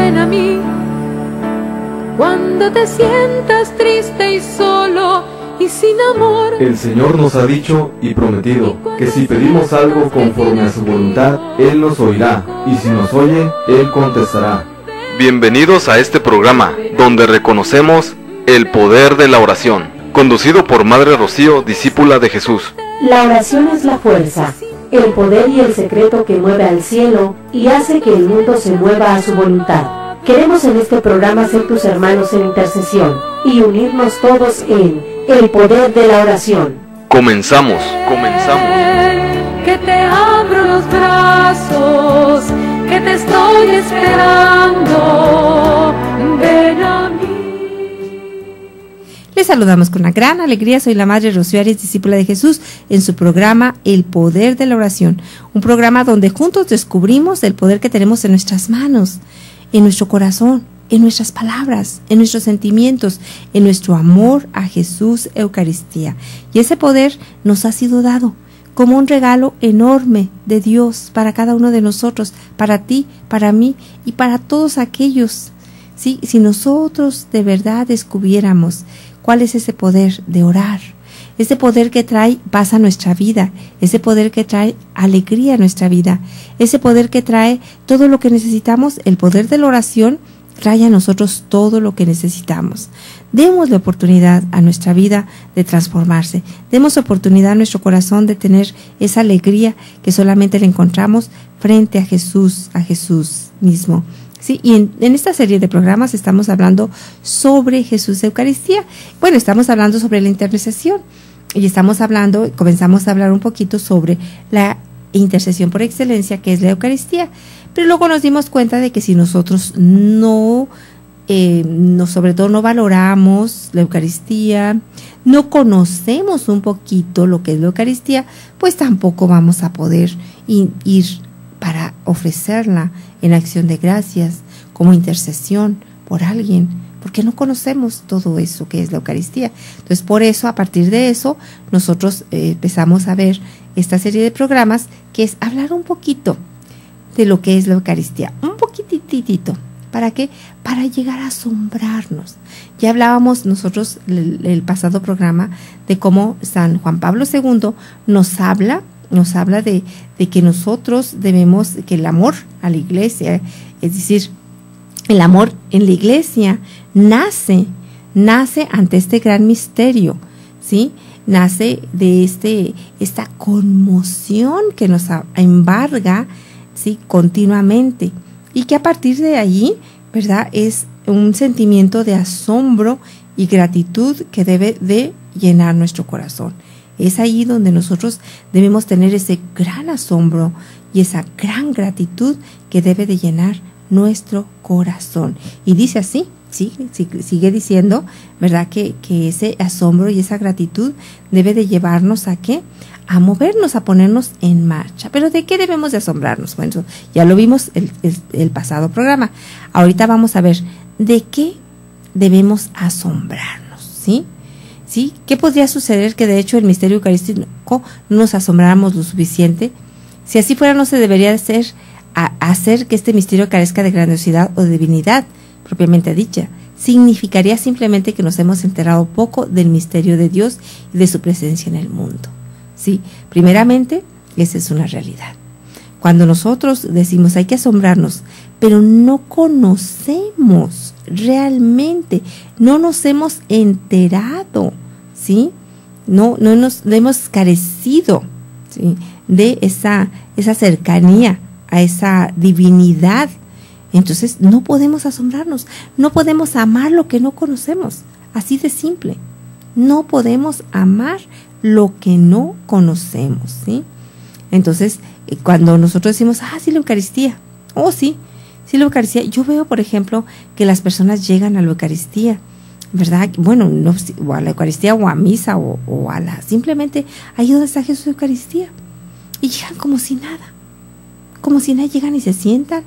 ven a mí. Cuando te sientas triste y solo y sin amor, El Señor nos ha dicho y prometido que si pedimos algo conforme a su voluntad, Él nos oirá, y si nos oye, Él contestará. Bienvenidos a este programa, donde reconocemos el poder de la oración, conducido por Madre Rocío, discípula de Jesús. La oración es la fuerza, el poder y el secreto que mueve al cielo y hace que el mundo se mueva a su voluntad. Queremos en este programa ser tus hermanos en intercesión y unirnos todos en el poder de la oración. Comenzamos. que te abro los brazos, que te estoy esperando, ven a mí. Les saludamos con una gran alegría. Soy la Madre Rocío Arias, discípula de Jesús, en su programa El Poder de la Oración. Un programa donde juntos descubrimos el poder que tenemos en nuestras manos, en nuestro corazón, en nuestras palabras, en nuestros sentimientos, en nuestro amor a Jesús, Eucaristía. Y ese poder nos ha sido dado como un regalo enorme de Dios para cada uno de nosotros, para ti, para mí y para todos aquellos. ¿Sí? Si nosotros de verdad descubriéramos cuál es ese poder de orar, ese poder que trae paz a nuestra vida, ese poder que trae alegría a nuestra vida, ese poder que trae todo lo que necesitamos, el poder de la oración trae a nosotros todo lo que necesitamos. Demos la oportunidad a nuestra vida de transformarse, demos oportunidad a nuestro corazón de tener esa alegría que solamente le encontramos frente a Jesús mismo. Sí, y en esta serie de programas estamos hablando sobre Jesús Eucaristía. Bueno, estamos hablando sobre la intercesión y comenzamos a hablar un poquito sobre la intercesión por excelencia, que es la Eucaristía. Pero luego nos dimos cuenta de que si nosotros sobre todo no valoramos la Eucaristía, no conocemos un poquito lo que es la Eucaristía, pues tampoco vamos a poder ir para ofrecerla en acción de gracias, como intercesión por alguien, porque no conocemos todo eso que es la Eucaristía. Entonces, por eso, a partir de eso, nosotros empezamos a ver esta serie de programas, que es hablar un poquito de lo que es la Eucaristía, un poquititito. ¿Para qué? Para llegar a asombrarnos. Ya hablábamos nosotros el pasado programa de cómo San Juan Pablo II nos habla de que nosotros debemos, que el amor a la iglesia, es decir, el amor en la iglesia nace ante este gran misterio, ¿sí? Nace de esta conmoción que nos embarga, ¿sí? Continuamente, y que a partir de allí, ¿verdad?, es un sentimiento de asombro y gratitud que debe de llenar nuestro corazón. Es ahí donde nosotros debemos tener ese gran asombro y esa gran gratitud que debe de llenar nuestro corazón. Y dice así, sigue diciendo, ¿verdad?, que ese asombro y esa gratitud debe de llevarnos ¿a qué? A movernos, a ponernos en marcha. ¿Pero de qué debemos de asombrarnos? Bueno, ya lo vimos el pasado programa. Ahorita vamos a ver de qué debemos asombrarnos, ¿sí? ¿Sí? ¿Qué podría suceder que de hecho el misterio eucarístico no nos asombráramos lo suficiente? Si así fuera, no se debería hacer que este misterio carezca de grandiosidad o de divinidad propiamente dicha. Significaría simplemente que nos hemos enterado poco del misterio de Dios y de su presencia en el mundo. Sí, primeramente, esa es una realidad. Cuando nosotros decimos hay que asombrarnos, pero no conocemos realmente, no nos hemos enterado, ¿sí? No nos hemos carecido, ¿sí?, de esa cercanía a esa divinidad. Entonces no podemos asombrarnos, no podemos amar lo que no conocemos, así de simple. No podemos amar lo que no conocemos, ¿sí? Entonces, cuando nosotros decimos, sí, la Eucaristía, sí, la Eucaristía, yo veo, por ejemplo, que las personas llegan a la Eucaristía, ¿verdad? Bueno, no, o a la Eucaristía o a misa o a simplemente ahí donde está Jesús Eucaristía, y llegan como si nada, llegan y se sientan,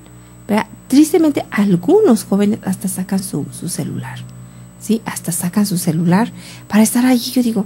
¿verdad? Tristemente, algunos jóvenes hasta sacan su celular, ¿sí? Hasta sacan su celular para estar allí. Yo digo,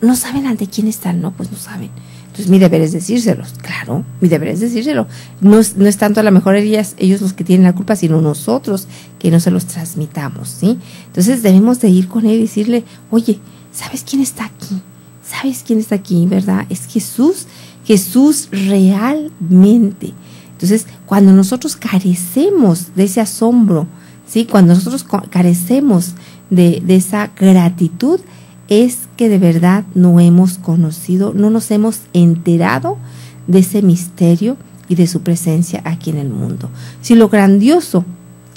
no saben ante quién están, ¿no? Pues no saben. Entonces mi deber es decírselos, claro, mi deber es decírselo. No es tanto a lo mejor ellos los que tienen la culpa, sino nosotros que no se los transmitamos, ¿sí? Entonces debemos de ir con él y decirle, oye, ¿sabes quién está aquí? ¿Sabes quién está aquí, verdad? Es Jesús realmente. Entonces, cuando nosotros carecemos de ese asombro, ¿sí? Cuando nosotros carecemos de esa gratitud, es que de verdad no hemos conocido, no nos hemos enterado de ese misterio y de su presencia aquí en el mundo. Si lo grandioso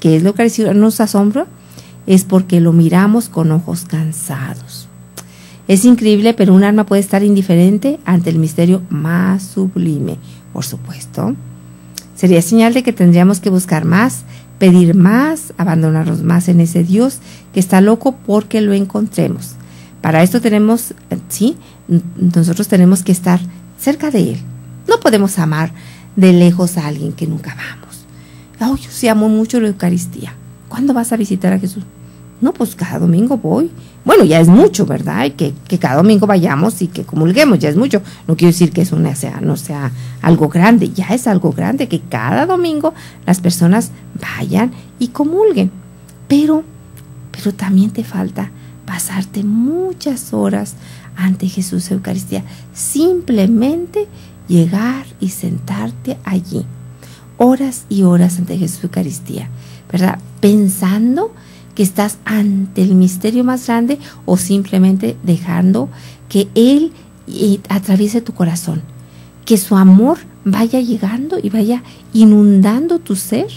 que es la Eucaristía nos asombra, es porque lo miramos con ojos cansados. Es increíble, pero un alma puede estar indiferente ante el misterio más sublime, por supuesto. Sería señal de que tendríamos que buscar más, pedir más, abandonarnos más en ese Dios que está loco porque lo encontremos. Para esto tenemos, sí, nosotros tenemos que estar cerca de Él. No podemos amar de lejos a alguien que nunca vamos. Oh, yo sí amo mucho la Eucaristía. ¿Cuándo vas a visitar a Jesús? No, pues cada domingo voy. Bueno, ya es mucho, ¿verdad? Y que cada domingo vayamos y que comulguemos, ya es mucho. No quiero decir que eso no sea algo grande, ya es algo grande que cada domingo las personas vayan y comulguen. Pero también te falta pasarte muchas horas ante Jesús Eucaristía. Simplemente llegar y sentarte allí. Horas y horas ante Jesús Eucaristía, ¿verdad? Pensando que estás ante el misterio más grande o simplemente dejando que Él atraviese tu corazón. Que su amor vaya llegando y vaya inundando tu ser,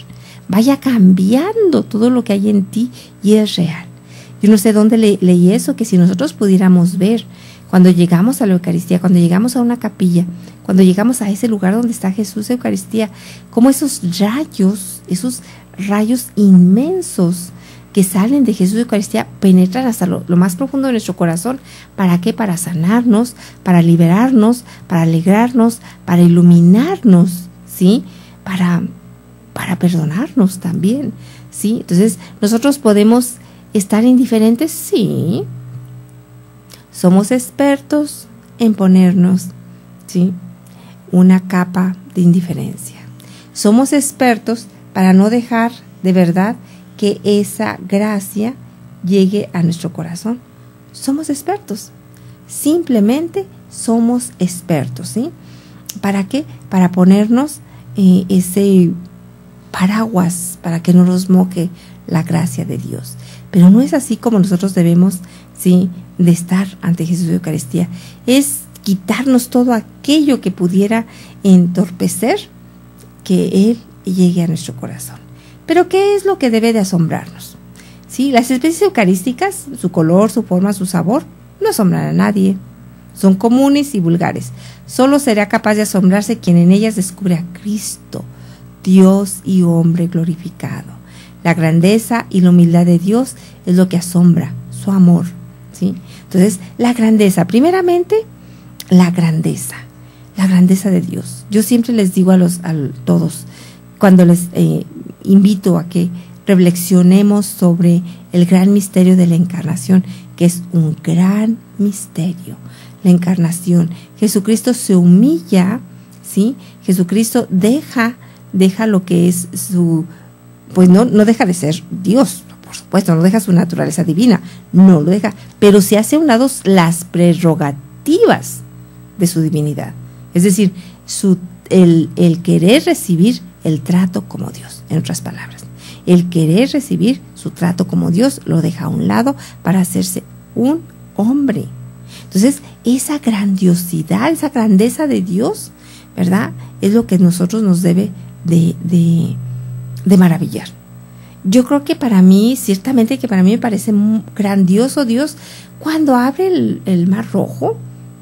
vaya cambiando todo lo que hay en ti y es real. Yo no sé dónde leí eso, que si nosotros pudiéramos ver cuando llegamos a la Eucaristía, cuando llegamos a una capilla, cuando llegamos a ese lugar donde está Jesús Eucaristía, como esos rayos inmensos que salen de Jesús Eucaristía penetran hasta lo más profundo de nuestro corazón. ¿Para qué? Para sanarnos, para liberarnos, para alegrarnos, para iluminarnos, ¿sí? Para perdonarnos también, ¿sí? Entonces, nosotros podemos estar indiferentes, sí. Somos expertos en ponernos, ¿sí?, una capa de indiferencia. Somos expertos para no dejar de verdad que esa gracia llegue a nuestro corazón. Somos expertos. Simplemente somos expertos, ¿sí? ¿Para qué? Para ponernos ese paraguas para que no nos moque la gracia de Dios. Pero no es así como nosotros debemos, ¿sí?, de estar ante Jesús de Eucaristía. Es quitarnos todo aquello que pudiera entorpecer que Él llegue a nuestro corazón. Pero ¿qué es lo que debe de asombrarnos? ¿Sí? Las especies eucarísticas, su color, su forma, su sabor, no asombran a nadie. Son comunes y vulgares. Solo será capaz de asombrarse quien en ellas descubre a Cristo, Dios y hombre glorificado. La grandeza y la humildad de Dios es lo que asombra, su amor, ¿sí? Entonces, la grandeza, primeramente, la grandeza de Dios. Yo siempre les digo a todos, cuando les invito a que reflexionemos sobre el gran misterio de la encarnación, que es un gran misterio, la encarnación. Jesucristo se humilla, ¿sí? Jesucristo deja lo que es su, pues no deja de ser Dios, por supuesto, no deja su naturaleza divina, no lo deja, pero se hace a un lado las prerrogativas de su divinidad, es decir, el querer recibir el trato como Dios, en otras palabras, el querer recibir su trato como Dios lo deja a un lado para hacerse un hombre. Entonces, esa grandiosidad, esa grandeza de Dios, ¿verdad?, es lo que nosotros nos debe de maravillar. Yo creo que para mí, ciertamente que para mí me parece grandioso Dios cuando abre el Mar Rojo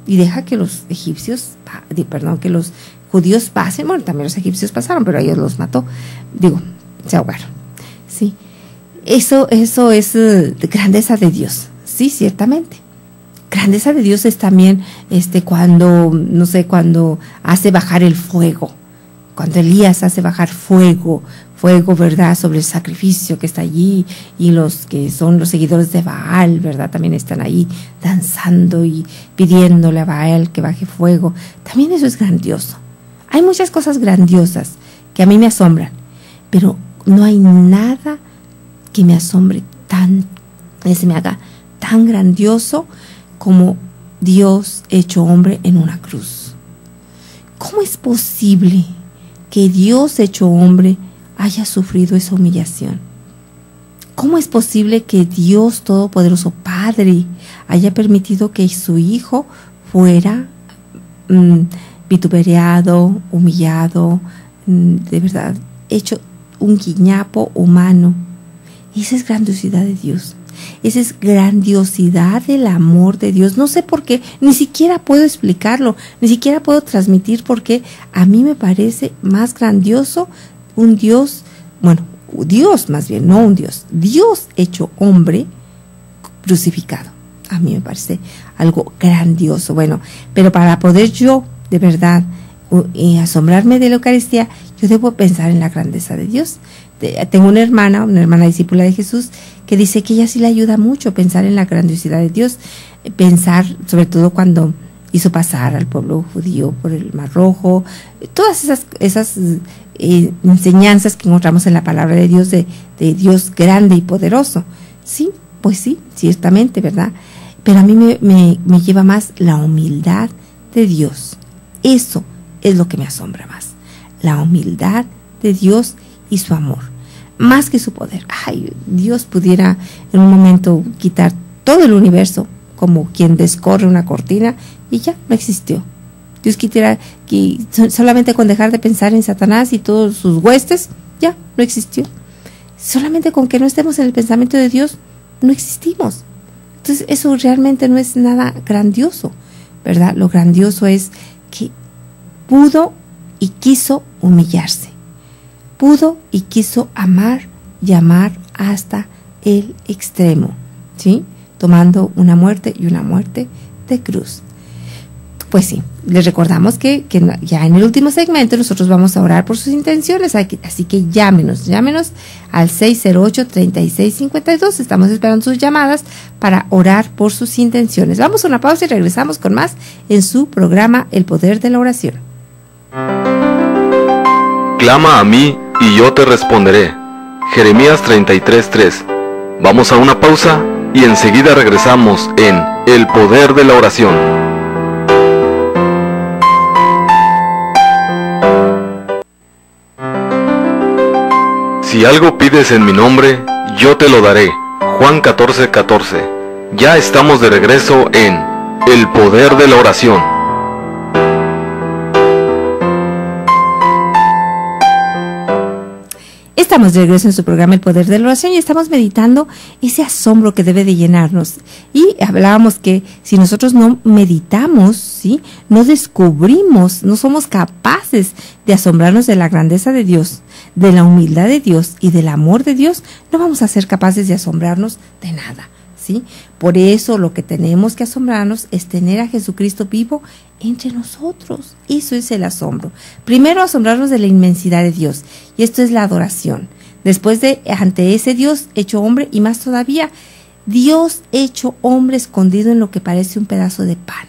y deja que los que los judíos pasen. Bueno, también los egipcios pasaron, pero ellos los mató. Se ahogaron. Sí. Eso es grandeza de Dios. Sí, ciertamente. Grandeza de Dios es también cuando hace bajar el fuego. cuando Elías hace bajar fuego, ¿verdad?, sobre el sacrificio que está allí, y los que son los seguidores de Baal, ¿verdad?, también están ahí danzando y pidiéndole a Baal que baje fuego. También eso es grandioso. Hay muchas cosas grandiosas que a mí me asombran, pero no hay nada que me asombre se me haga tan grandioso como Dios hecho hombre en una cruz. ¿Cómo es posible que Dios hecho hombre haya sufrido esa humillación? ¿Cómo es posible que Dios Todopoderoso Padre haya permitido que su Hijo fuera vituperado, humillado, de verdad, hecho un guiñapo humano? Esa es grandiosidad de Dios. Esa es grandiosidad del amor de Dios. No sé por qué, ni siquiera puedo explicarlo, ni siquiera puedo transmitir por qué. A mí me parece más grandioso un Dios, bueno, Dios más bien, no un Dios, Dios hecho hombre crucificado. A mí me parece algo grandioso. Bueno, pero para poder yo, de verdad, asombrarme de la Eucaristía, yo debo pensar en la grandeza de Dios. Tengo una hermana discípula de Jesús, que dice que ella sí le ayuda mucho a pensar en la grandiosidad de Dios, pensar sobre todo cuando hizo pasar al pueblo judío por el Mar Rojo, todas esas enseñanzas que encontramos en la palabra de Dios, de Dios grande y poderoso. Sí, pues sí, ciertamente, ¿verdad? Pero a mí me lleva más la humildad de Dios. Eso es lo que me asombra más, la humildad de Dios y su amor, más que su poder. Ay, Dios pudiera en un momento quitar todo el universo como quien descorre una cortina y ya no existió. Dios quisiera que solamente con dejar de pensar en Satanás y todos sus huestes, ya no existió. Solamente con que no estemos en el pensamiento de Dios, no existimos. Entonces eso realmente no es nada grandioso, ¿verdad? Lo grandioso es que pudo y quiso humillarse. Pudo y quiso amar y amar hasta el extremo, ¿sí? Tomando una muerte y una muerte de cruz. Pues sí, les recordamos que ya en el último segmento nosotros vamos a orar por sus intenciones, así que llámenos al 608-3652. Estamos esperando sus llamadas para orar por sus intenciones. Vamos a una pausa y regresamos con más en su programa El Poder de la Oración. Clama a mí y yo te responderé. Jeremías 33:3. Vamos a una pausa y enseguida regresamos en El Poder de la Oración. Si algo pides en mi nombre, yo te lo daré. Juan 14:14. Ya estamos de regreso en El Poder de la Oración. Estamos de regreso en su programa El Poder de la Oración y estamos meditando ese asombro que debe de llenarnos. Y hablábamos que si nosotros no meditamos, ¿sí?, no descubrimos, no somos capaces de asombrarnos de la grandeza de Dios, de la humildad de Dios y del amor de Dios, no vamos a ser capaces de asombrarnos de nada, ¿sí? Por eso lo que tenemos que asombrarnos es tener a Jesucristo vivo entre nosotros. Eso es el asombro. Primero, asombrarnos de la inmensidad de Dios, y esto es la adoración. Después ante ese Dios hecho hombre, y más todavía, Dios hecho hombre escondido en lo que parece un pedazo de pan.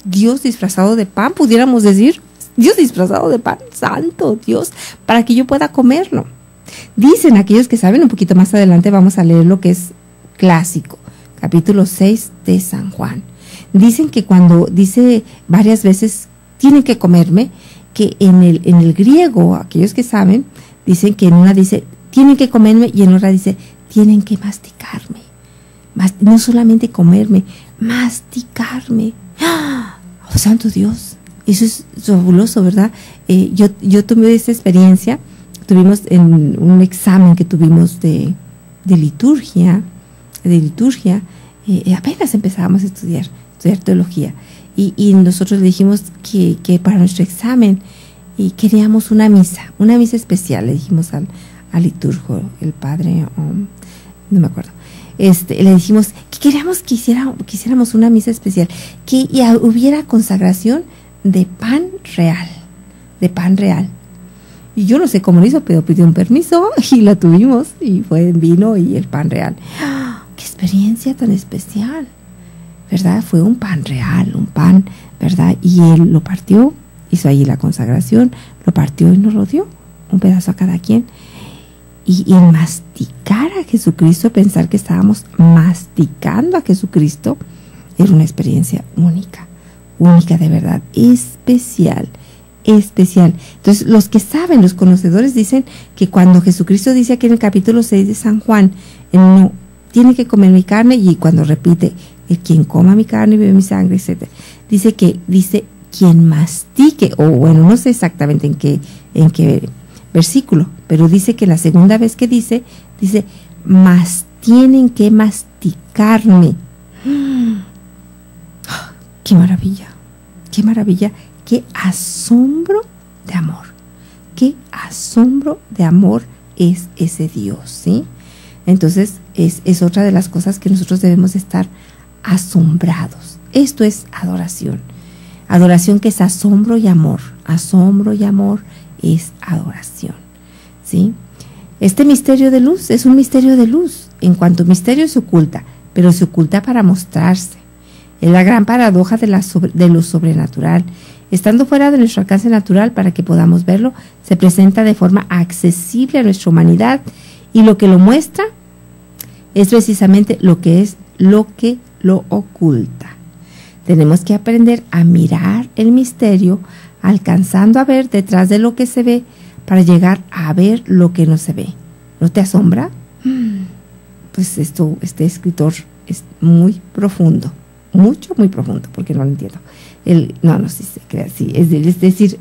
Dios disfrazado de pan, pudiéramos decir. Dios disfrazado de pan, santo Dios, para que yo pueda comerlo. Dicen aquellos que saben, un poquito más adelante vamos a leer lo que es clásico, capítulo 6 de San Juan. Dicen que cuando dice varias veces, tienen que comerme, que en el griego, aquellos que saben, dicen que en una dice, tienen que comerme, y en otra dice, tienen que masticarme. No solamente comerme, masticarme. ¡Ah! ¡Oh, santo Dios! Eso es fabuloso, ¿verdad? Yo tuve esta experiencia, tuvimos en un examen que tuvimos de liturgia, apenas empezábamos a estudiar teología, y nosotros le dijimos que para nuestro examen y queríamos una misa especial. Le dijimos al liturgo, el padre, no me acuerdo, le dijimos que queríamos que hiciéramos una misa especial, que hubiera consagración de pan real, Y yo no sé cómo lo hizo, pero pidió un permiso y lo tuvimos, y fue el vino y el pan real. ¡Qué experiencia tan especial! ¿Verdad? Fue un pan real, un pan, ¿verdad? Y él lo partió, hizo ahí la consagración, lo partió y nos lo dio, un pedazo a cada quien. Y el masticar a Jesucristo, pensar que estábamos masticando a Jesucristo, era una experiencia única, única de verdad, especial. Entonces, los que saben, los conocedores dicen que cuando Jesucristo dice aquí en el capítulo 6 de San Juan, no tiene que comer mi carne, y cuando repite, quien coma mi carne y bebe mi sangre, etc., dice quien mastique, o bueno, no sé exactamente en qué versículo, pero dice que la segunda vez que dice, tienen que masticarme. ¡Qué maravilla! ¡Qué maravilla! ¡Qué asombro de amor! ¡Qué asombro de amor es ese Dios! ¿Sí? Entonces, es otra de las cosas que nosotros debemos estar asombrados. Esto es adoración. Adoración que es asombro y amor. Asombro y amor es adoración. ¿Sí? Este misterio de luz es un misterio de luz. En cuanto misterio se oculta, pero se oculta para mostrarse. Es la gran paradoja de lo sobrenatural. Estando fuera de nuestro alcance natural para que podamos verlo, se presenta de forma accesible a nuestra humanidad, y lo que lo muestra es precisamente lo que lo oculta. Tenemos que aprender a mirar el misterio, alcanzando a ver detrás de lo que se ve para llegar a ver lo que no se ve. ¿No te asombra? Pues este escritor es muy profundo. Muy profundo, porque no lo entiendo. Sí se crea así. Es decir,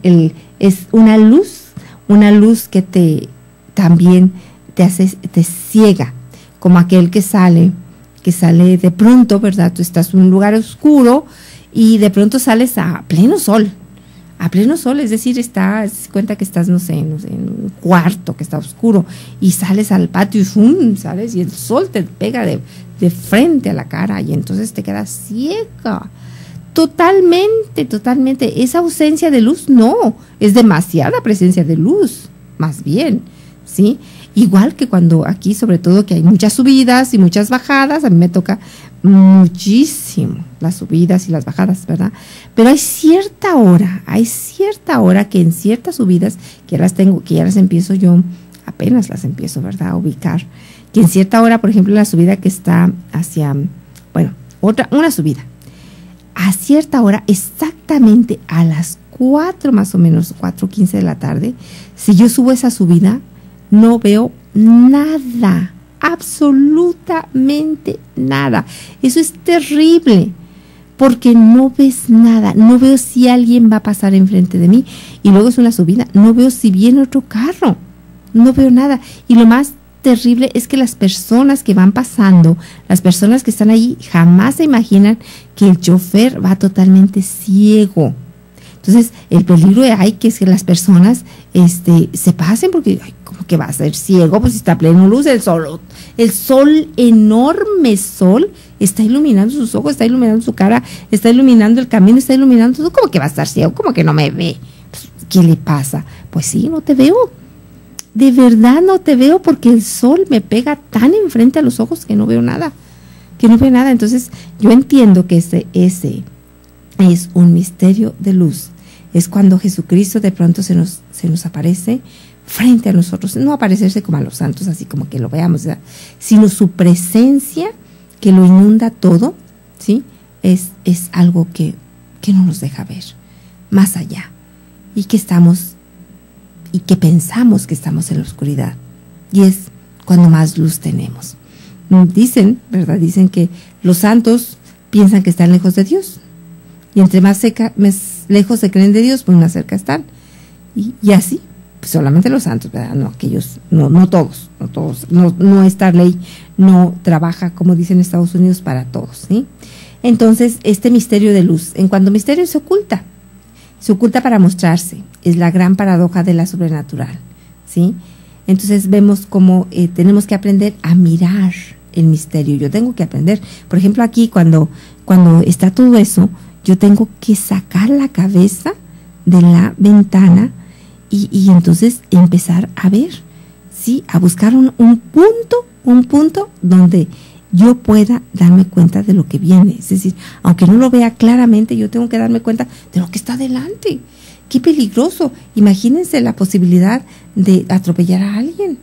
es una luz que también te ciega, como aquel que sale de pronto, ¿verdad? Tú estás en un lugar oscuro y de pronto sales a pleno sol, es decir, se cuenta que estás, no sé, en un cuarto que está oscuro, y sales al patio y ¡fum! Sales y el sol te pega de frente a la cara, y entonces te quedas ciega. Totalmente. Esa ausencia de luz no, es demasiada presencia de luz, más bien, ¿sí? Igual que cuando aquí, sobre todo, que hay muchas subidas y muchas bajadas, a mí me toca muchísimo las subidas y las bajadas, ¿verdad? Pero hay cierta hora que en ciertas subidas, que ya las empiezo yo, apenas las empiezo, ¿verdad?, a ubicar, que en cierta hora, por ejemplo, la subida que está hacia, una subida, a cierta hora, exactamente a las 4 más o menos, 4:15 de la tarde, si yo subo esa subida, no veo nada, absolutamente nada. Eso es terrible, porque no ves nada, no veo si alguien va a pasar enfrente de mí, y luego es una subida, no veo si viene otro carro, no veo nada. Y lo más terrible es que las personas que van pasando, las personas que están ahí, jamás se imaginan que el chofer va totalmente ciego. Entonces, el peligro hay que es que las personas se pasen, porque ¿cómo que va a ser ciego? Pues está pleno luz, el sol, enorme sol, está iluminando sus ojos, está iluminando su cara, está iluminando el camino, está iluminando todo. ¿Cómo que va a estar ciego? ¿Cómo que no me ve? Pues, ¿qué le pasa? Pues sí, no te veo. De verdad no te veo, porque el sol me pega tan enfrente a los ojos que no veo nada. Entonces, yo entiendo que ese es un misterio de luz. Es cuando Jesucristo de pronto se nos aparece frente a nosotros, no aparecerse como a los santos, así como que lo veamos, ¿verdad?, sino su presencia que lo inunda todo, ¿sí? Es algo que no nos deja ver más allá, y que pensamos que estamos en la oscuridad, y es cuando más luz tenemos. Dicen, ¿verdad?, dicen que los santos piensan que están lejos de Dios, y entre más lejos se creen de Dios, pues más cerca están. Y así, pues solamente los santos, ¿verdad? No, aquellos, no todos. No, esta ley no trabaja, como dicen en Estados Unidos, para todos, ¿sí? Entonces, este misterio de luz, en cuanto misterio se oculta para mostrarse, es la gran paradoja de la sobrenatural, ¿sí? Entonces vemos cómo tenemos que aprender a mirar el misterio. Yo tengo que aprender, por ejemplo, aquí cuando está todo eso, yo tengo que sacar la cabeza de la ventana y entonces empezar a ver, ¿sí? A buscar un punto donde yo pueda darme cuenta de lo que viene. Es decir, aunque no lo vea claramente, yo tengo que darme cuenta de lo que está adelante. ¡Qué peligroso! Imagínense la posibilidad de atropellar a alguien.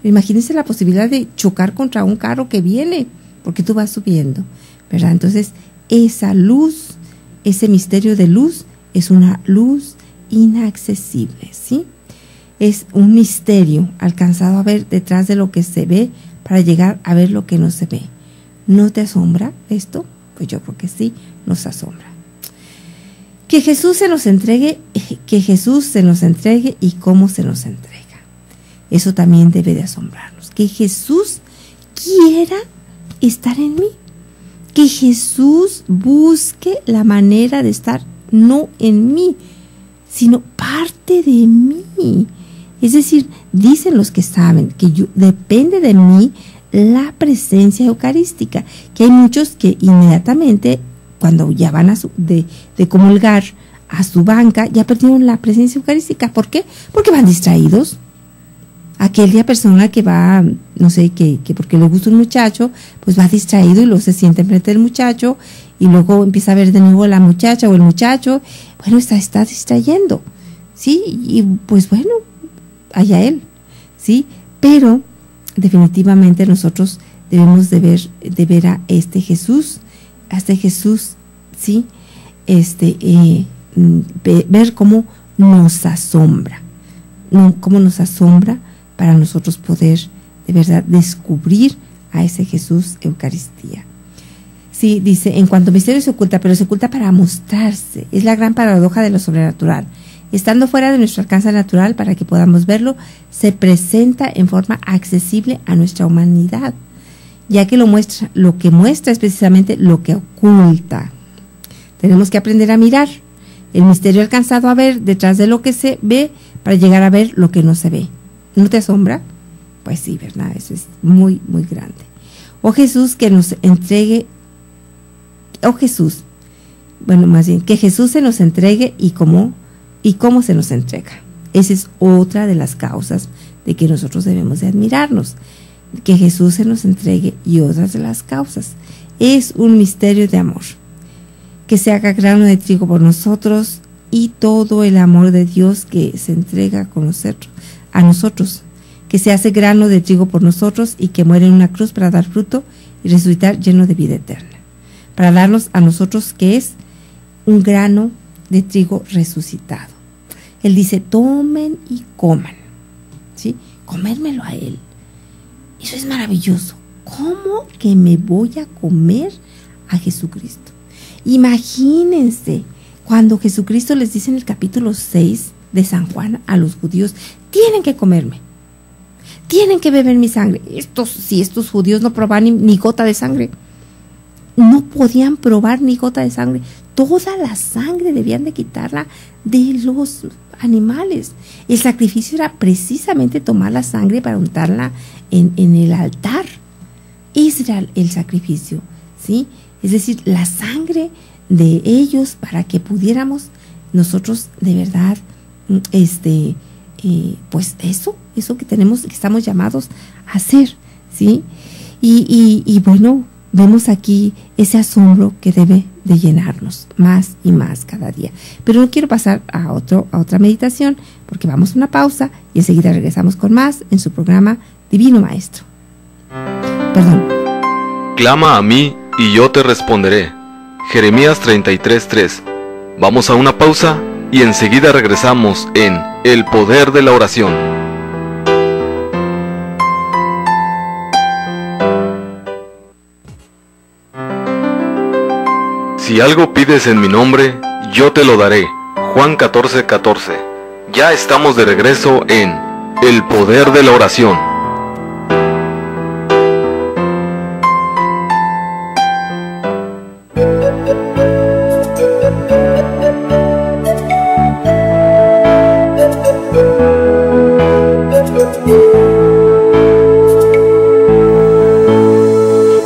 Imagínense la posibilidad de chocar contra un carro que viene, porque tú vas subiendo, ¿verdad? Entonces, esa luz, ese misterio de luz, es una luz inaccesible, ¿sí? Es un misterio alcanzado a ver detrás de lo que se ve para llegar a ver lo que no se ve. ¿No te asombra esto? Pues yo creo que sí, nos asombra. Que Jesús se nos entregue y cómo se nos entrega. Eso también debe de asombrarnos. Que Jesús quiera estar en mí. Que Jesús busque la manera de estar no en mí, sino parte de mí. Es decir, dicen los que saben que depende de mí la presencia eucarística, que hay muchos que inmediatamente cuando ya van de comulgar a su banca ya perdieron la presencia eucarística. ¿Por qué? Porque van distraídos. Aquella persona que va, no sé, que porque le gusta un muchacho, pues va distraído y luego se siente enfrente del muchacho y luego empieza a ver de nuevo a la muchacha o el muchacho. Bueno, está distrayendo, ¿sí? Y pues bueno, allá él, ¿sí? Pero definitivamente nosotros debemos de ver a este Jesús, ¿sí? Ver cómo nos asombra, para nosotros poder de verdad descubrir a ese Jesús Eucaristía. Sí, dice, en cuanto misterio se oculta, pero se oculta para mostrarse. Es la gran paradoja de lo sobrenatural. Estando fuera de nuestro alcance natural para que podamos verlo, se presenta en forma accesible a nuestra humanidad, ya que lo que muestra es precisamente lo que oculta. Tenemos que aprender a mirar el misterio alcanzado a ver detrás de lo que se ve para llegar a ver lo que no se ve. ¿No te asombra? Pues sí, ¿verdad? Eso es muy, muy grande. Oh Jesús, que nos entregue, que Jesús se nos entregue y cómo se nos entrega. Esa es otra de las causas de que nosotros debemos de admirarnos. Que Jesús se nos entregue y otras de las causas. Es un misterio de amor. Que se haga grano de trigo por nosotros y todo el amor de Dios que se entrega a nosotros, que se hace grano de trigo por nosotros y que muere en una cruz para dar fruto y resucitar lleno de vida eterna, para darnos a nosotros que es un grano de trigo resucitado. Él dice, tomen y coman, ¿sí? Comérmelo a Él. Eso es maravilloso. ¿Cómo que me voy a comer a Jesucristo? Imagínense cuando Jesucristo les dice en el capítulo 6 de San Juan a los judíos, tienen que comerme, tienen que beber mi sangre. Estos judíos no probaban ni gota de sangre, no podían probar ni gota de sangre. Toda la sangre debían de quitarla de los animales. El sacrificio era precisamente tomar la sangre para untarla en el altar. Ese era el sacrificio, ¿sí? Es decir, la sangre de ellos para que pudiéramos nosotros de verdad pues eso que tenemos, que estamos llamados a hacer, ¿sí? Y bueno, vemos aquí ese asombro que debe de llenarnos más y más cada día. Pero no quiero pasar a otra meditación, porque vamos a una pausa y enseguida regresamos con más en su programa Divino Maestro. Clama a mí y yo te responderé. Jeremías 33:3. Vamos a una pausa y enseguida regresamos en El Poder de la Oración. Si algo pides en mi nombre, yo te lo daré. Juan 14:14. Ya estamos de regreso en El Poder de la Oración.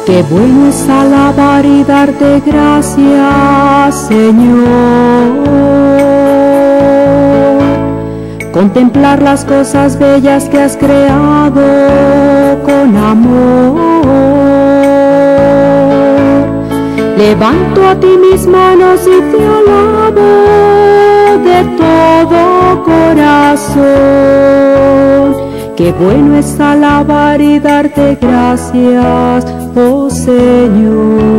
Qué bueno es alabar y darte gracias, Señor, contemplar las cosas bellas que has creado con amor. Levanto a ti mis manos y te alabo de todo corazón. Qué bueno es alabar y darte gracias, oh Señor.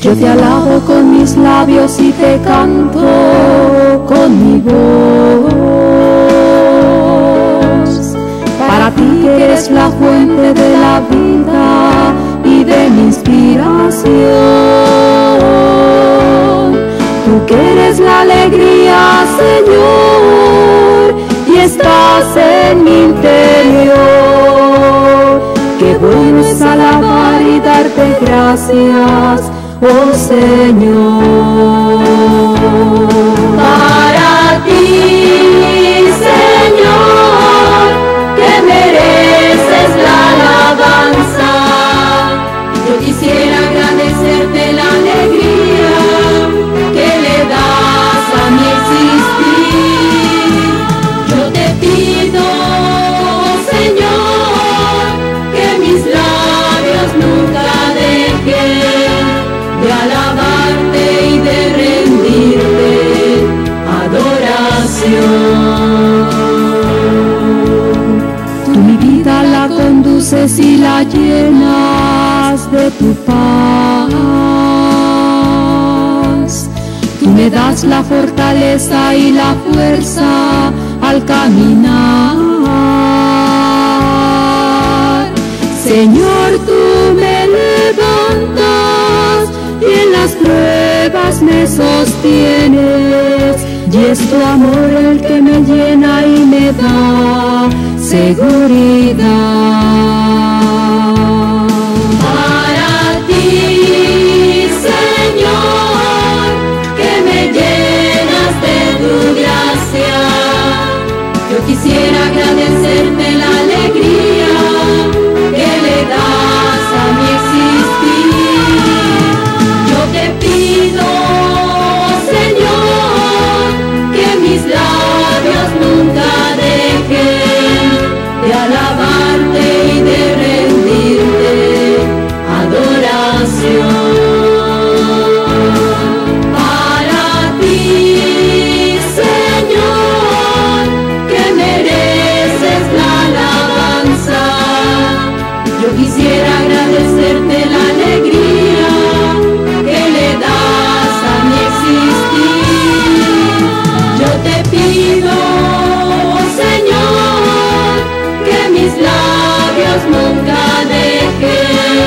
Yo te alabo con mis labios y te canto con mi voz. Para ti que eres la fuente de la vida y de mi inspiración. Tú que eres la alegría, Señor, y estás en mi interior. Qué bueno es alabar y darte gracias, oh Señor. Para ti, Señor, que mereces la alabanza, yo quisiera agradecerte la alegría que le das a mi existir. Yo te pido, Señor, que mis labios nunca dejen de alabarte y de rendirte adoración. Tú mi vida la conduces y la llenas de tu paz. Tú me das la fortaleza y la fuerza al caminar. Señor, tú me levantas y en las pruebas me sostienes, y es tu amor el que me llena y me da seguridad. Para ti, Señor, que me llenas de tu gracia, yo quisiera agradecerte la alegría que le das a mi existir. Yo te pido, Señor, que mis labios nunca dejen de alabarte y de rendirte adoración. Para ti, Señor, que mereces la alabanza, yo quisiera agradecerte la alegría que le das a mi existir. Yo te pido, Señor, que mis labios nunca dejen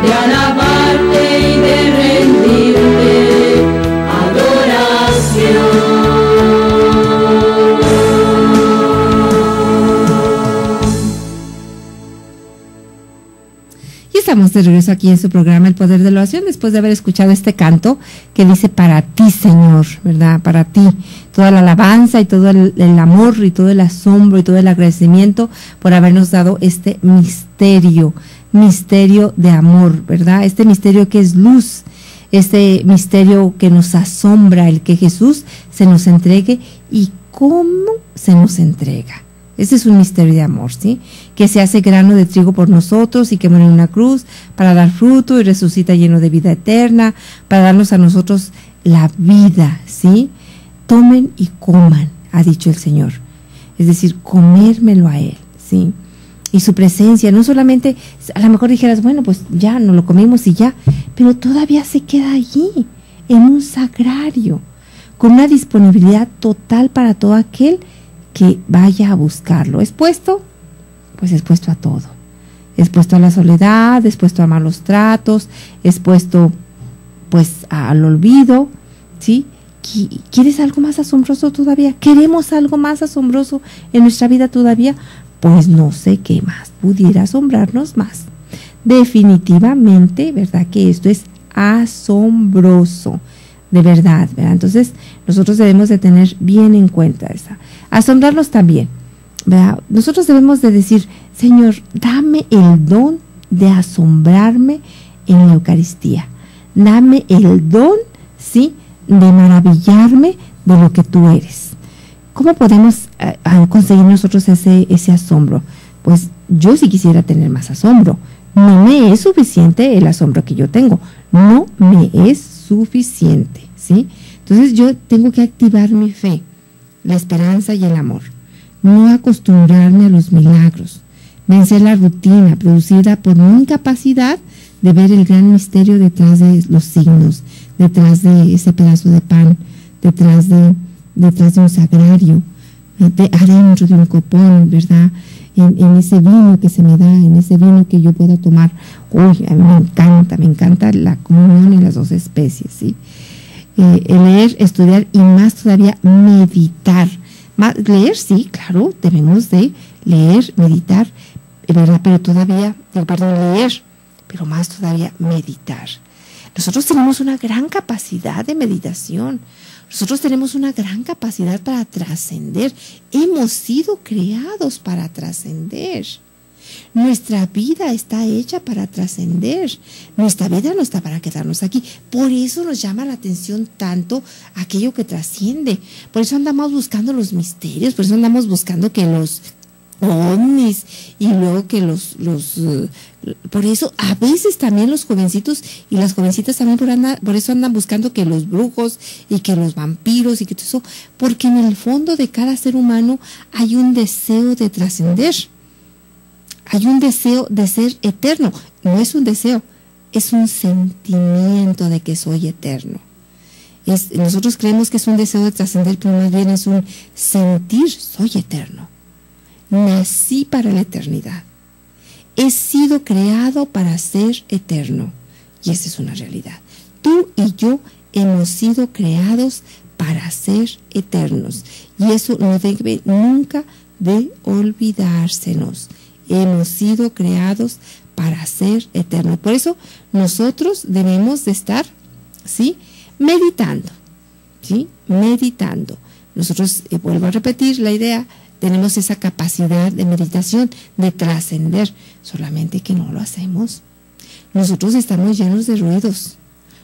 de alabarte y de rendirte adoración. Y estamos de regreso aquí en su programa El Poder de la Oración, después de haber escuchado este canto que dice para ti, Señor, ¿verdad? Para ti, toda la alabanza y todo el amor y todo el asombro y todo el agradecimiento por habernos dado este misterio de amor, ¿verdad? Este misterio que es luz, este misterio que nos asombra, el que Jesús se nos entregue y cómo se nos entrega. Ese es un misterio de amor, ¿sí? Que se hace grano de trigo por nosotros y que muere en una cruz para dar fruto y resucita lleno de vida eterna, para darnos a nosotros la vida, ¿sí? Tomen y coman, ha dicho el Señor. Es decir, comérmelo a Él, ¿sí? Y su presencia, no solamente, a lo mejor dijeras, bueno, pues ya, nos lo comimos y ya, pero todavía se queda allí, en un sagrario, con una disponibilidad total para todo aquel que vaya a buscarlo. ¿Expuesto? Pues expuesto a todo. Expuesto a la soledad, expuesto a malos tratos, expuesto pues al olvido, ¿sí? ¿Quieres algo más asombroso todavía? ¿Queremos algo más asombroso en nuestra vida todavía? Pues no sé qué más pudiera asombrarnos más. Definitivamente, ¿verdad? Que esto es asombroso. De verdad, ¿verdad? Entonces, nosotros debemos de tener bien en cuenta esa. Asombrarnos también, ¿verdad? Nosotros debemos de decir, Señor, dame el don de asombrarme en la Eucaristía. Dame el don, ¿sí?, de maravillarme de lo que tú eres. ¿Cómo podemos conseguir nosotros ese asombro? Pues yo sí quisiera tener más asombro. No me es suficiente el asombro que yo tengo. No me es suficiente, ¿sí? Entonces yo tengo que activar mi fe, la esperanza y el amor. No acostumbrarme a los milagros. Vencer la rutina producida por mi incapacidad de ver el gran misterio detrás de los signos, detrás de ese pedazo de pan, detrás de un sagrario, adentro de un copón, ¿verdad? En ese vino que se me da, en ese vino que yo puedo tomar. Uy, a mí me encanta la comunión en las dos especies, ¿sí? El leer, estudiar y más todavía meditar. Leer, sí, claro, debemos de leer, meditar, ¿verdad? Pero todavía, leer, pero más todavía meditar. Nosotros tenemos una gran capacidad de meditación. Nosotros tenemos una gran capacidad para trascender. Hemos sido creados para trascender. Nuestra vida está hecha para trascender. Nuestra vida no está para quedarnos aquí. Por eso nos llama la atención tanto aquello que trasciende. Por eso andamos buscando los misterios. Por eso andamos buscando que los ovnis y luego que por eso a veces también los jovencitos y las jovencitas también por eso andan buscando que los brujos y que los vampiros y que todo eso, porque en el fondo de cada ser humano hay un deseo de trascender, hay un deseo de ser eterno. No es un deseo, es un sentimiento de que soy eterno. Nosotros creemos que es un deseo de trascender, pero más bien es un sentir, soy eterno. Nací para la eternidad. He sido creado para ser eterno. Y esa es una realidad. Tú y yo hemos sido creados para ser eternos. Y eso no debe nunca de olvidársenos. Hemos sido creados para ser eternos. Por eso nosotros debemos de estar, ¿sí?, meditando. ¿Sí? Meditando. Nosotros, vuelvo a repetir la idea, tenemos esa capacidad de meditación, de trascender, solamente que no lo hacemos. Nosotros estamos llenos de ruidos,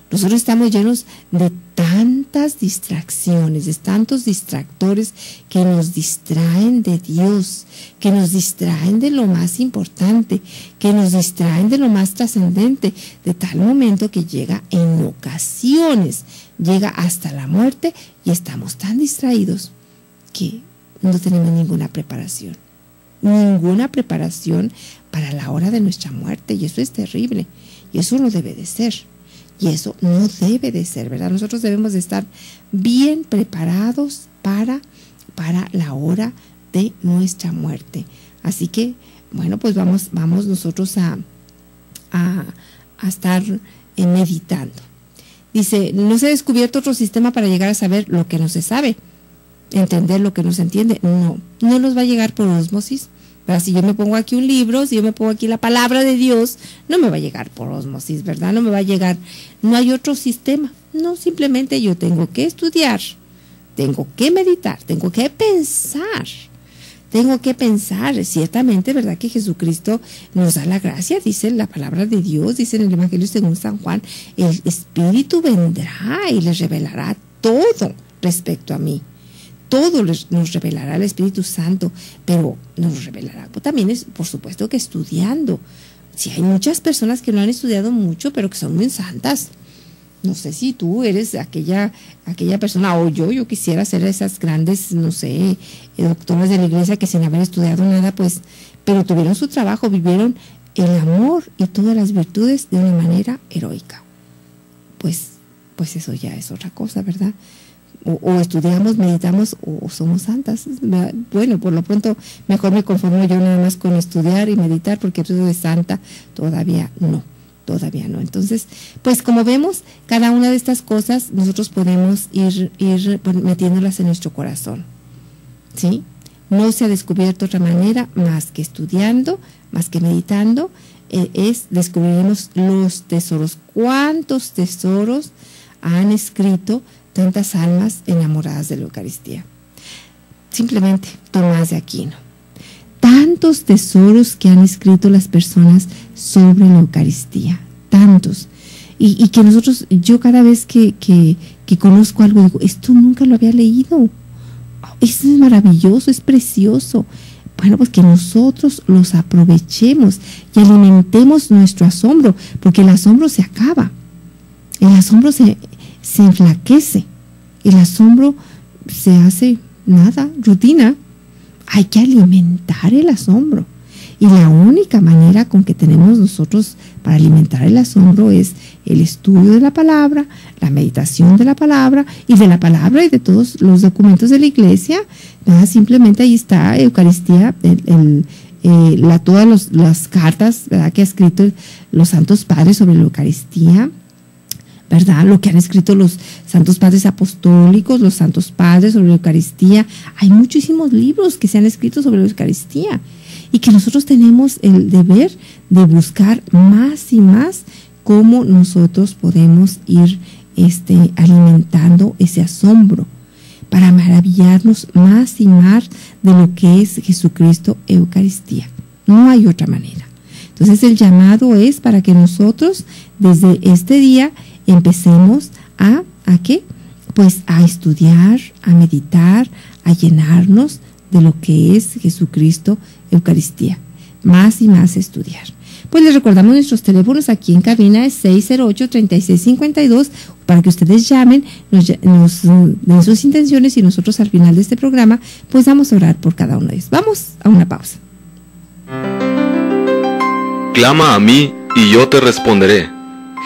nosotros estamos llenos de tantas distracciones, de tantos distractores que nos distraen de Dios, que nos distraen de lo más importante, que nos distraen de lo más trascendente, de tal momento que llega en ocasiones, llega hasta la muerte y estamos tan distraídos que no tenemos ninguna preparación para la hora de nuestra muerte, y eso es terrible, y eso no debe de ser, ¿verdad? Nosotros debemos de estar bien preparados para la hora de nuestra muerte. Así que, bueno, pues vamos nosotros a estar meditando. Dice, no se ha descubierto otro sistema para llegar a saber lo que no se sabe, entender lo que no se entiende. No nos va a llegar por ósmosis. ¿Verdad? Si yo me pongo aquí un libro, si yo me pongo aquí la palabra de Dios, no me va a llegar por ósmosis, ¿verdad? No me va a llegar, no hay otro sistema. No, simplemente yo tengo que estudiar, tengo que meditar, tengo que pensar. Ciertamente, ¿verdad? Que Jesucristo nos da la gracia, dice la palabra de Dios, dice en el Evangelio según San Juan, el Espíritu vendrá y les revelará todo respecto a mí. Todo nos revelará el Espíritu Santo, pero nos revelará también, por supuesto, que estudiando. Si hay muchas personas que no han estudiado mucho, pero que son muy santas. No sé si tú eres aquella persona, o yo quisiera ser esas grandes, no sé, doctoras de la iglesia que sin haber estudiado nada, pues, pero tuvieron su trabajo, vivieron el amor y todas las virtudes de una manera heroica. Pues eso ya es otra cosa, ¿verdad? O estudiamos, meditamos o somos santas. Bueno, por lo pronto mejor me conformo yo nada más con estudiar y meditar, porque eso de santa todavía no. Entonces, pues como vemos, cada una de estas cosas nosotros podemos ir metiéndolas en nuestro corazón, ¿sí? No se ha descubierto otra manera más que estudiando, más que meditando, descubriremos los tesoros. ¿Cuántos tesoros han escrito tantas almas enamoradas de la Eucaristía? Simplemente Tomás de Aquino. Tantos tesoros que han escrito las personas sobre la Eucaristía, tantos. Y que nosotros, yo cada vez que conozco algo, digo, esto nunca lo había leído. Esto es maravilloso, es precioso. Bueno, pues que nosotros los aprovechemos y alimentemos nuestro asombro, porque el asombro se acaba. El asombro se enflaquece. El asombro se hace nada, rutina. Hay que alimentar el asombro. Y la única manera con que tenemos nosotros para alimentar el asombro es el estudio de la palabra, la meditación de la palabra y de todos los documentos de la iglesia, ¿verdad? Simplemente ahí está Eucaristía, todas las cartas, ¿verdad?, que ha escrito los santos padres sobre la Eucaristía, ¿verdad? Lo que han escrito los santos padres apostólicos, los santos padres sobre la Eucaristía. Hay muchísimos libros que se han escrito sobre la Eucaristía. Y que nosotros tenemos el deber de buscar más y más cómo nosotros podemos ir alimentando ese asombro para maravillarnos más y más de lo que es Jesucristo Eucaristía. No hay otra manera. Entonces el llamado es para que nosotros desde este día empecemos ¿a qué? Pues a estudiar, a meditar, a llenarnos de lo que es Jesucristo Eucaristía. Más y más estudiar. Pues les recordamos nuestros teléfonos aquí en cabina, es 608-3652, para que ustedes llamen, nos den sus intenciones y nosotros al final de este programa pues vamos a orar por cada uno de ellos. Vamos a una pausa. Clama a mí y yo te responderé.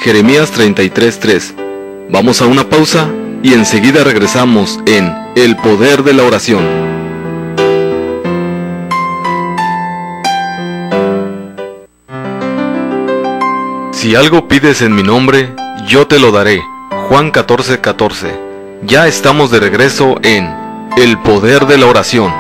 Jeremías 33:3. Vamos a una pausa y enseguida regresamos en El Poder de la Oración. Si algo pides en mi nombre, yo te lo daré. Juan 14:14. Ya estamos de regreso en El Poder de la Oración.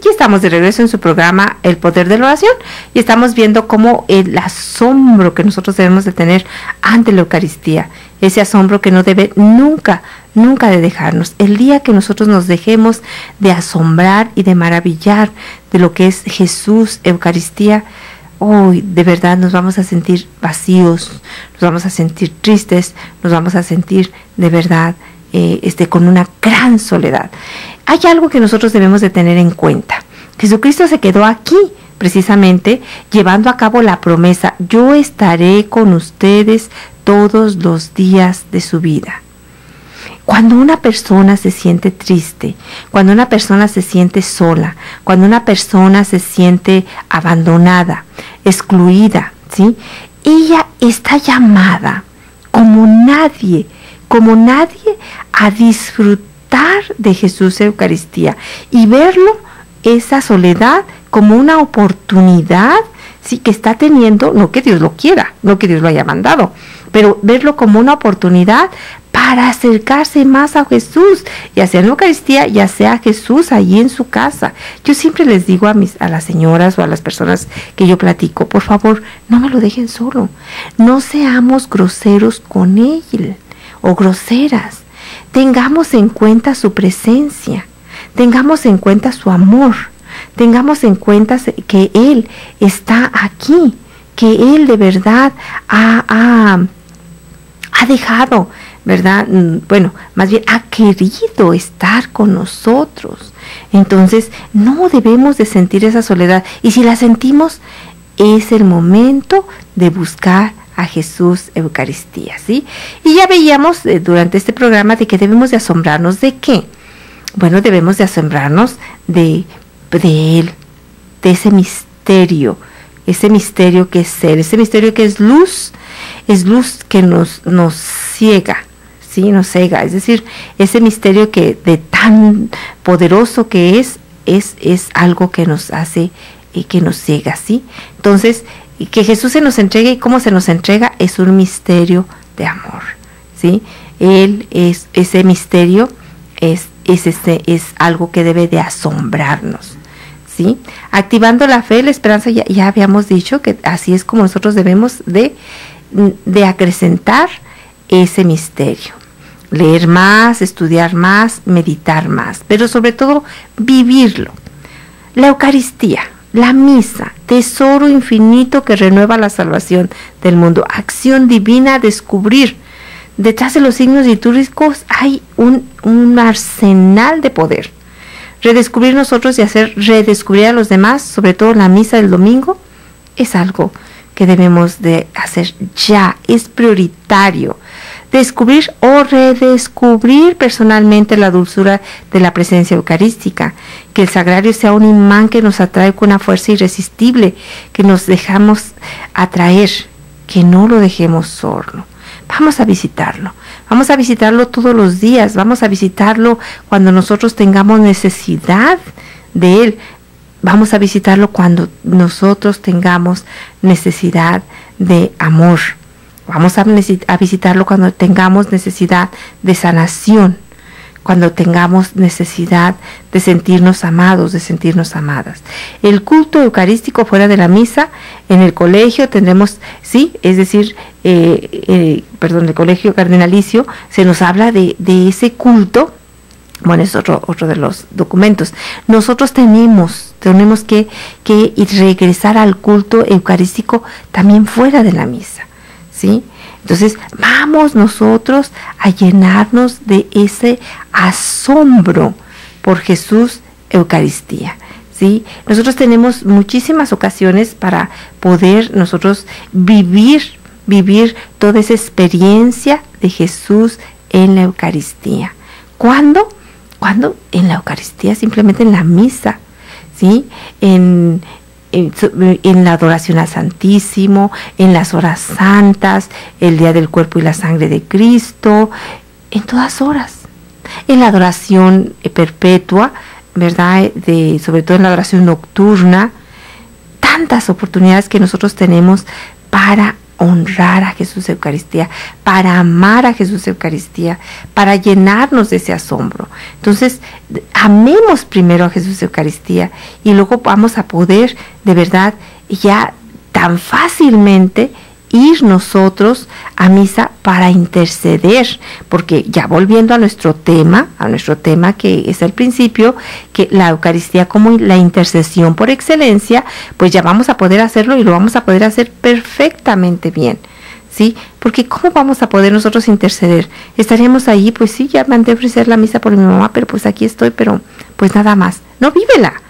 Ya estamos de regreso en su programa El Poder de la Oración y estamos viendo cómo el asombro que nosotros debemos de tener ante la Eucaristía, ese asombro que no debe nunca de dejarnos. El día que nosotros nos dejemos de asombrar y de maravillar de lo que es Jesús Eucaristía, hoy de verdad nos vamos a sentir vacíos, nos vamos a sentir tristes, nos vamos a sentir de verdad con una gran soledad. Hay algo que nosotros debemos de tener en cuenta. Jesucristo se quedó aquí precisamente llevando a cabo la promesa: yo estaré con ustedes todos los días de su vida. Cuando una persona se siente triste, cuando una persona se siente sola, cuando una persona se siente abandonada, excluida, ¿sí?, ella está llamada como nadie a disfrutar de Jesús Eucaristía y verlo, esa soledad, como una oportunidad, sí, que está teniendo, no que Dios lo quiera, no que Dios lo haya mandado, pero verlo como una oportunidad para acercarse más a Jesús, ya sea en la Eucaristía, ya sea Jesús allí en su casa. Yo siempre les digo a las señoras o a las personas que yo platico, por favor, no me lo dejen solo, no seamos groseros con él o groseras, tengamos en cuenta su presencia, tengamos en cuenta su amor, tengamos en cuenta que Él está aquí, que Él de verdad ha dejado, ¿verdad? Bueno, más bien ha querido estar con nosotros. Entonces, no debemos de sentir esa soledad. Y si la sentimos, es el momento de buscar a Jesús Eucaristía, ¿sí? Y ya veíamos durante este programa de que debemos de asombrarnos ¿de qué? Bueno, debemos de asombrarnos de Él, de ese misterio que es Él, ese misterio que es luz que nos ciega, ¿sí? Nos cega, es decir, ese misterio que de tan poderoso que es algo que nos hace, que nos ciega, ¿sí? Entonces, que Jesús se nos entregue, y cómo se nos entrega, es un misterio de amor, ¿sí? Él es ese misterio, es algo que debe de asombrarnos, ¿sí? Activando la fe, la esperanza, ya habíamos dicho que así es como nosotros debemos de acrecentar ese misterio. Leer más, estudiar más, meditar más, pero sobre todo vivirlo. La Eucaristía, la misa, tesoro infinito que renueva la salvación del mundo, acción divina a descubrir. Detrás de los signos litúrgicos hay un arsenal de poder. Redescubrir nosotros y hacer redescubrir a los demás, sobre todo la misa del domingo, es algo que debemos de hacer ya, es prioritario. Descubrir o redescubrir personalmente la dulzura de la presencia eucarística, que el sagrario sea un imán que nos atrae con una fuerza irresistible, que nos dejamos atraer, que no lo dejemos solo. Vamos a visitarlo todos los días, vamos a visitarlo cuando nosotros tengamos necesidad de él, vamos a visitarlo cuando nosotros tengamos necesidad de amor. Vamos a visitarlo cuando tengamos necesidad de sanación, cuando tengamos necesidad de sentirnos amados, de sentirnos amadas. El culto eucarístico fuera de la misa, en el colegio tendremos, sí, es decir, el colegio cardenalicio, se nos habla de ese culto. Bueno, es otro de los documentos. Nosotros tenemos que regresar al culto eucarístico también fuera de la misa. ¿Sí? Entonces vamos nosotros a llenarnos de ese asombro por Jesús Eucaristía, ¿sí? Nosotros tenemos muchísimas ocasiones para poder nosotros vivir toda esa experiencia de Jesús en la Eucaristía. ¿Cuándo? En la Eucaristía, simplemente en la misa, ¿sí? En la adoración al Santísimo, en las horas santas, el día del cuerpo y la sangre de Cristo, en todas horas. En la adoración perpetua, ¿verdad? Sobre todo en la adoración nocturna, tantas oportunidades que nosotros tenemos para honrar a Jesús Eucaristía, para amar a Jesús Eucaristía, para llenarnos de ese asombro. Entonces, amemos primero a Jesús Eucaristía y luego vamos a poder, de verdad, ya tan fácilmente ir nosotros a misa para interceder, porque ya volviendo a nuestro tema que es el principio, que la Eucaristía como la intercesión por excelencia, pues ya vamos a poder hacerlo y lo vamos a poder hacer perfectamente bien, ¿sí? Porque ¿cómo vamos a poder nosotros interceder? Estaríamos ahí, pues sí, ya mandé a ofrecer la misa por mi mamá, pero pues aquí estoy, pero pues nada más. No, vívela,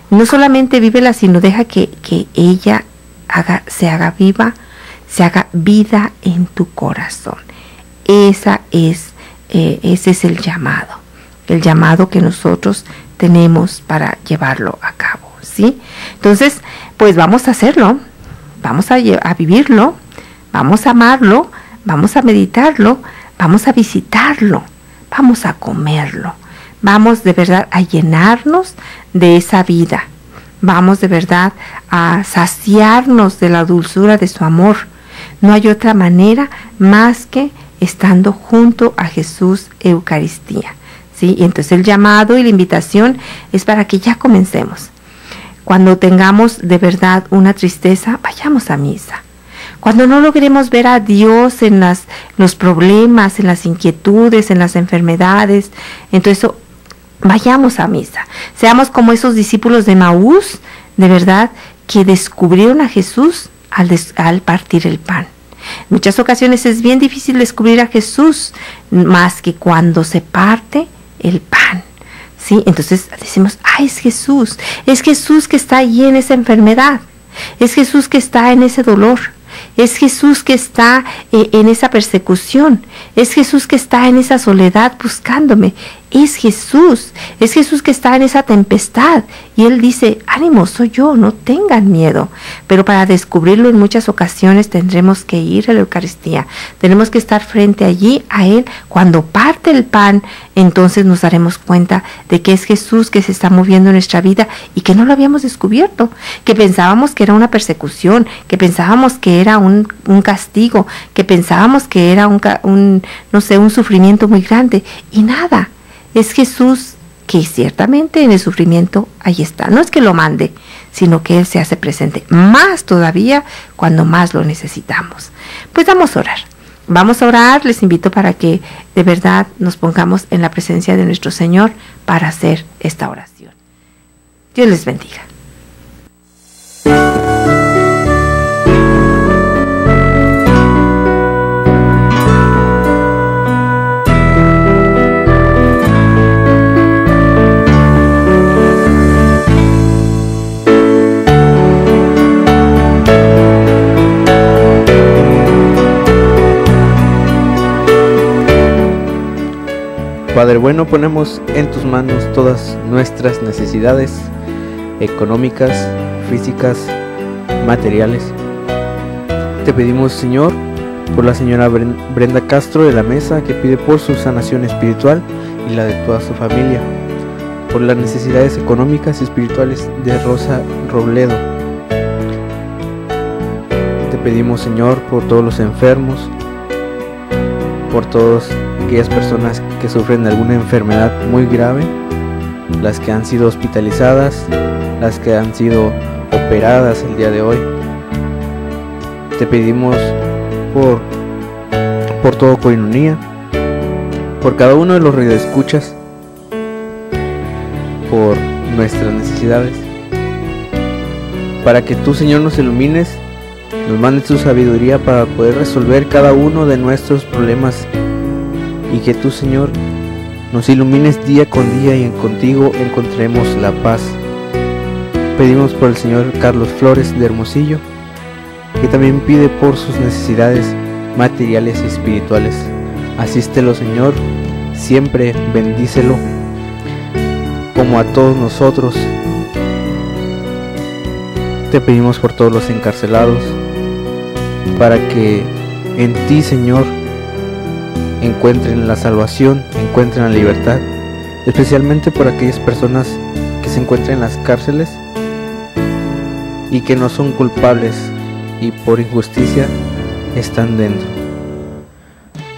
no solamente vívela, sino deja que ella se haga vida en tu corazón. Ese es el llamado que nosotros tenemos para llevarlo a cabo, ¿sí? Entonces, pues vamos a hacerlo, vamos a vivirlo, vamos a amarlo, vamos a meditarlo, vamos a visitarlo, vamos a comerlo, vamos de verdad a llenarnos de esa vida. Vamos de verdad a saciarnos de la dulzura de su amor. No hay otra manera más que estando junto a Jesús Eucaristía, ¿sí? Y entonces el llamado y la invitación es para que ya comencemos. Cuando tengamos de verdad una tristeza, vayamos a misa. Cuando no logremos ver a Dios en los problemas, en las inquietudes, en las enfermedades, entonces vayamos a misa. Seamos como esos discípulos de Maús, de verdad, que descubrieron a Jesús al partir el pan. En muchas ocasiones es bien difícil descubrir a Jesús, más que cuando se parte el pan, ¿sí? Entonces decimos, es Jesús que está allí en esa enfermedad, es Jesús que está en ese dolor, es Jesús que está en esa persecución, es Jesús que está en esa soledad buscándome, es Jesús que está en esa tempestad y Él dice, ánimo, soy yo, no tengan miedo. Pero para descubrirlo en muchas ocasiones tendremos que ir a la Eucaristía, tenemos que estar frente allí a Él. Cuando parte el pan, entonces nos daremos cuenta de que es Jesús que se está moviendo en nuestra vida y que no lo habíamos descubierto, que pensábamos que era una persecución, que pensábamos que era un castigo, que pensábamos que era un sufrimiento muy grande, y nada. Es Jesús que ciertamente en el sufrimiento ahí está. No es que lo mande, sino que Él se hace presente, más todavía cuando más lo necesitamos. Pues vamos a orar. Vamos a orar, les invito para que de verdad nos pongamos en la presencia de nuestro Señor para hacer esta oración. Dios les bendiga. Padre bueno, ponemos en tus manos todas nuestras necesidades económicas, físicas, materiales. Te pedimos, Señor, por la señora Brenda Castro de la Mesa, que pide por su sanación espiritual y la de toda su familia, por las necesidades económicas y espirituales de Rosa Robledo. Te pedimos, Señor, por todos los enfermos, por todas aquellas personas que sufren de alguna enfermedad muy grave, las que han sido hospitalizadas, las que han sido operadas el día de hoy. Te pedimos por todo Coinonía, por cada uno de los radioescuchas, por nuestras necesidades, para que tú, Señor, nos ilumines, nos mandes tu sabiduría para poder resolver cada uno de nuestros problemas, y que tú, Señor, nos ilumines día con día y contigo encontremos la paz. Pedimos por el Señor Carlos Flores de Hermosillo, que también pide por sus necesidades materiales y espirituales. Asístelo, Señor, siempre bendícelo, como a todos nosotros. Te pedimos por todos los encarcelados, para que en ti, Señor, encuentren la salvación, encuentren la libertad, especialmente por aquellas personas que se encuentran en las cárceles y que no son culpables y por injusticia están dentro.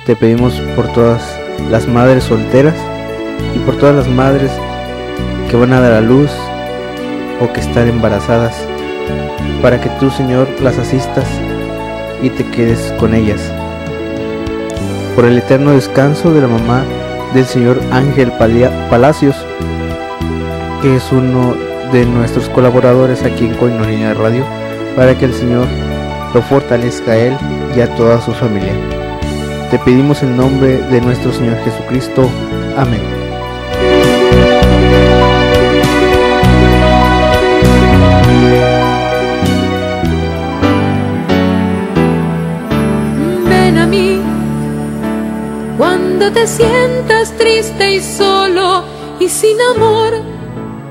Te pedimos por todas las madres solteras y por todas las madres que van a dar a luz o que están embarazadas, para que tú, Señor, las asistas y te quedes con ellas. Por el eterno descanso de la mamá del señor Ángel Palacios, que es uno de nuestros colaboradores aquí en Coinonía Radio, para que el Señor lo fortalezca a él y a toda su familia. Te pedimos en nombre de nuestro Señor Jesucristo. Amén. Ven a mí cuando te sientas triste y solo y sin amor.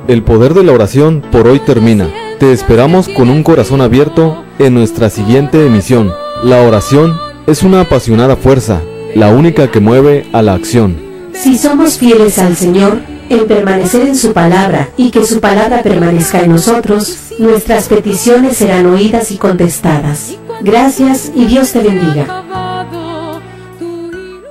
El poder de la oración por hoy termina. Te esperamos con un corazón abierto en nuestra siguiente emisión. La oración es una apasionada fuerza, la única que mueve a la acción. Si somos fieles al Señor, en permanecer en su palabra y que su palabra permanezca en nosotros, nuestras peticiones serán oídas y contestadas. Gracias y Dios te bendiga.